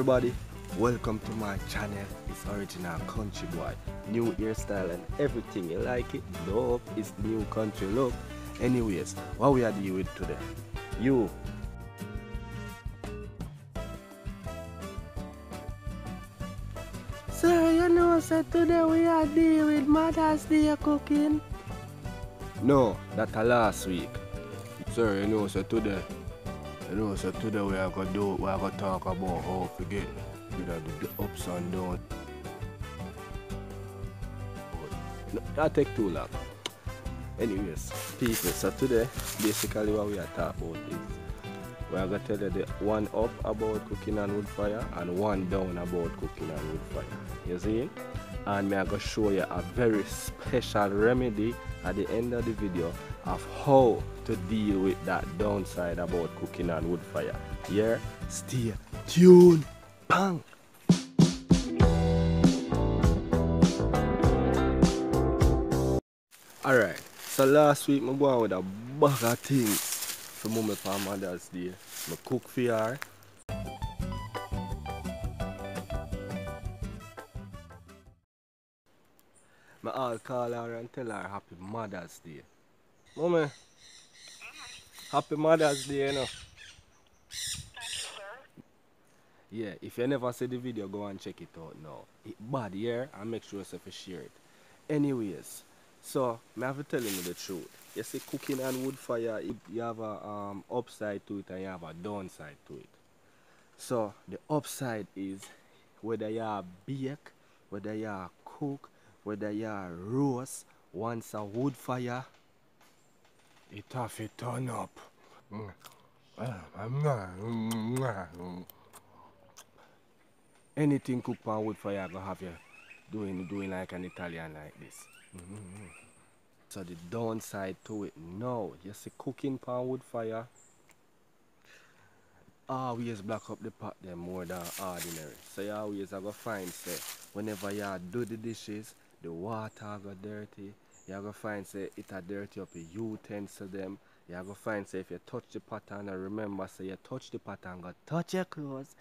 everybody, welcome to my channel. It's original Kountry Boi. New hairstyle and everything. You like it? Dope. It's the new country look. Anyways, what we are dealing with today? You. Sir, you know, so today we are dealing with Mother's Day cooking. No, that's last week. Sir, you know, so today. So today we are gonna talk about how to get rid of the ups and downs. No, that take too long. Anyways, people, so today basically what we are talking about is we are gonna tell you the one up about cooking on wood fire and one down about cooking on wood fire. You see? And me are gonna show you a very special remedy at the end of the video of how to deal with that downside about cooking on wood fire. Yeah, stay tuned. Bang! Alright, so last week I go on with a bag of things for Mummy for Mother's Day. I cook for her. I all call her and tell her Happy Mother's Day. Mummy, Happy Mother's Day, you know. Yeah, if you never see the video, go and check it out now. It's bad, yeah, and make sure you share it. Anyways, so I have to tell you the truth. You see, cooking on wood fire, you have a upside to it and you have a downside to it. So the upside is whether you bake, whether you cook, whether you roast, once a wood fire, it have to turn up. Anything cooked on wood fire gonna have you doing like an Italian like this. So the downside to it now, you see cooking on wood fire, always black up the pot them more than ordinary. So you always have to find say whenever you do the dishes, the water go dirty. You have to find say it a dirty up your utensil them. You have to find say if you touch the pot and remember say you touch the pot and go touch your clothes,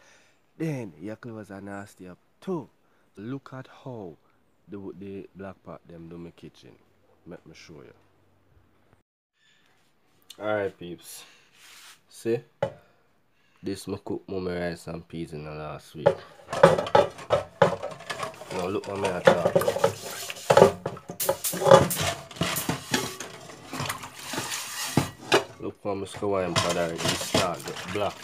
then your clothes are nasty up too. Look at how the black pot them do my kitchen. Let me show you. Alright peeps. See? This I cook Mummy rice and peas in the last week. Now look what I talk about. Look for my square powder, it start get black.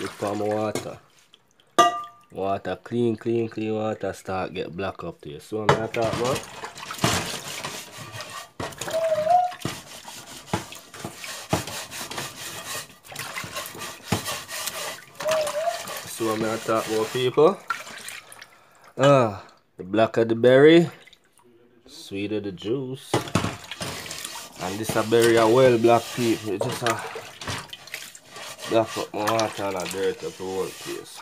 Look for my water. Water clean water start get black up there. So what I talk about? So what I talk about, people? The blacker the berry, sweeter the juice. And this a berry a well black, people. It just a black up my water and a dirt up the whole place.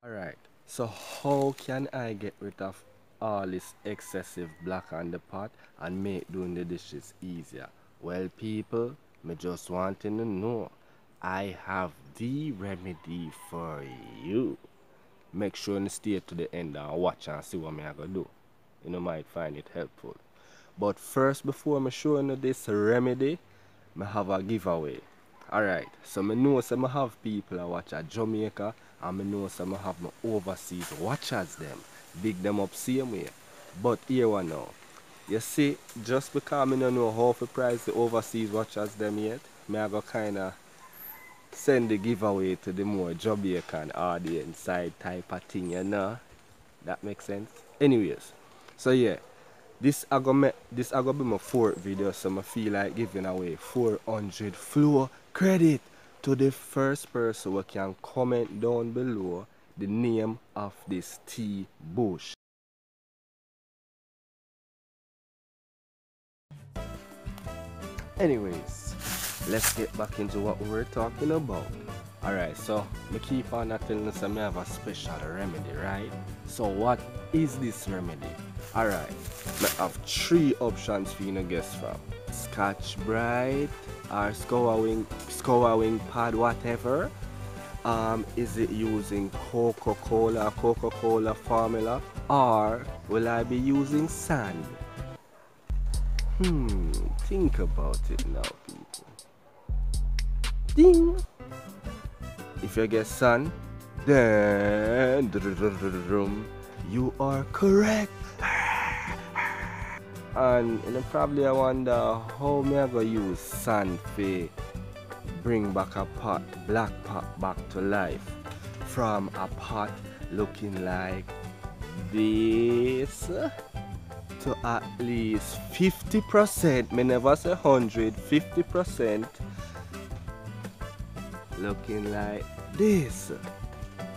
Alright, so how can I get rid of all this excessive black on the pot and make doing the dishes easier? Well people, me just wanting to know, I have the remedy for you. Make sure you stay to the end and watch and see what I gonna do. You know, might find it helpful. But first, before I showing you this remedy, I have a giveaway. Alright, so I know some have people that watch at Jamaica and I know some have my overseas watchers them. Big them up same way. But here one now. You see, just because I don't know how to price the overseas watchers them yet, I go kinda send the giveaway to the more Jamaican audience side type of thing, you know? That makes sense? Anyways, so yeah. This I go be my fourth video, so I feel like giving away 400 floor credit to the first person who can comment down below the name of this tea bush. Anyways, let's get back into what we were talking about. Alright, so me keep on telling you I have a special remedy, right? So what is this remedy? Alright, I have three options for you to guess from. Scotch Brite or scouring pad, whatever. Is it using Coca-Cola formula, or will I be using sand? Think about it now, people. Ding! If you guess sand, then you are correct. And you know, probably I wonder how me I go use sand to bring back a pot, black pot back to life from a pot looking like this to at least 50%, me never say 100, 50% looking like this.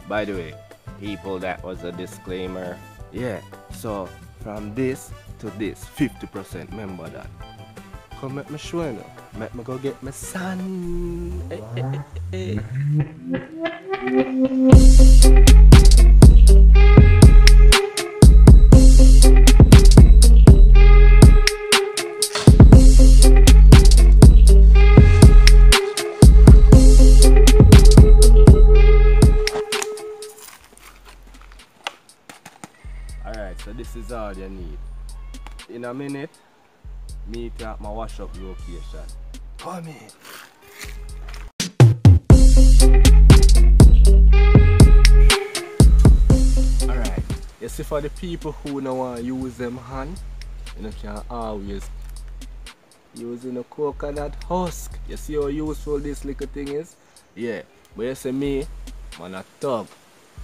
By the way, people, that was a disclaimer. Yeah, so from this to this, 50%, remember that. Come make me show you now. Make me go get my son. Hey. Alright, so this is all you need. In a minute, meet at my wash up location. Come in. Alright, you see, for the people who don't want to use them hand, you know, can always using a coconut husk. You see how useful this little thing is? Yeah, but you see me, I'm a tub.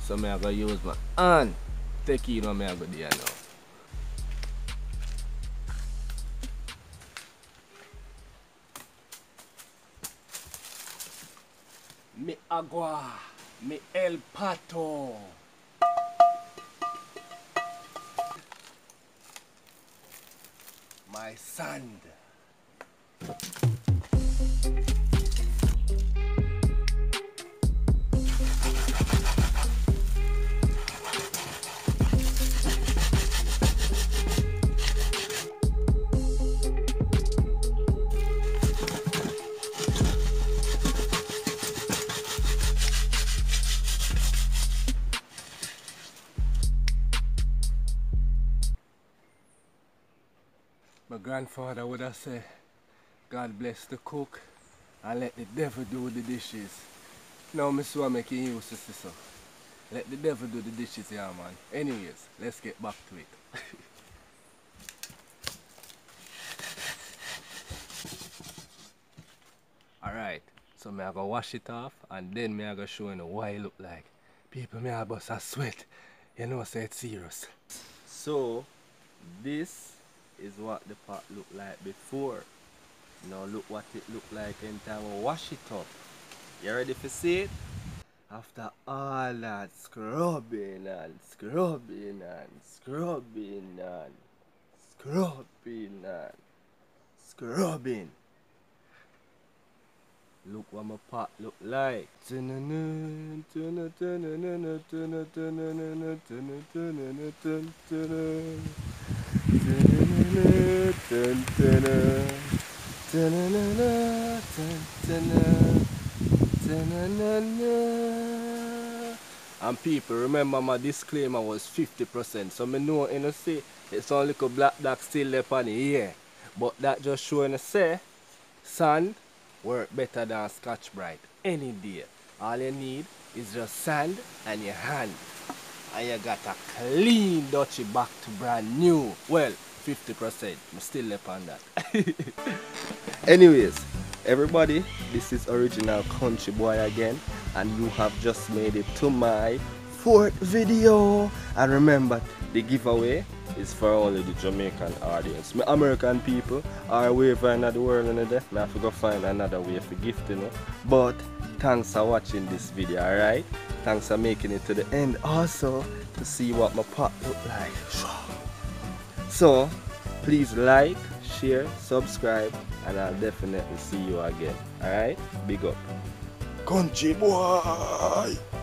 So I'm going to use my hand. Take it on me, I'm going to do now. Mi agua, mi el pato. My sand. My grandfather would have said, God bless the cook and let the devil do the dishes. Now Miss Swa making use of this. Let the devil do the dishes, yeah man. Anyways, let's get back to it. Alright, so me I go wash it off and then me I go show you what it look like. People, me I bust a sweat. You know, say it's serious. So this is what the pot looked like before. Now look what it looked like in time we wash it up. You ready to see it? After all that scrubbing and scrubbing and scrubbing and scrubbing and scrubbing, look what my pot look like. And people, remember my disclaimer was 50%, so me know you know say it's only a black dot still left on here. But that just showing say sand work better than Scotch Brite any day. All you need is just sand and your hand, and you got a clean dutchie back to brand new. Well, 50%, I'm still left on that. Anyways, everybody, this is original Kountry Boi again, and you have just made it to my 4th video. And remember, the giveaway is for only the Jamaican audience. My American people are wherever in the world and there, I have to go find another way for gifting, you know. But thanks for watching this video, alright? Thanks for making it to the end also to see what my pot look like. So please like, share, subscribe, and I'll definitely see you again. Alright? Big up. Country boy.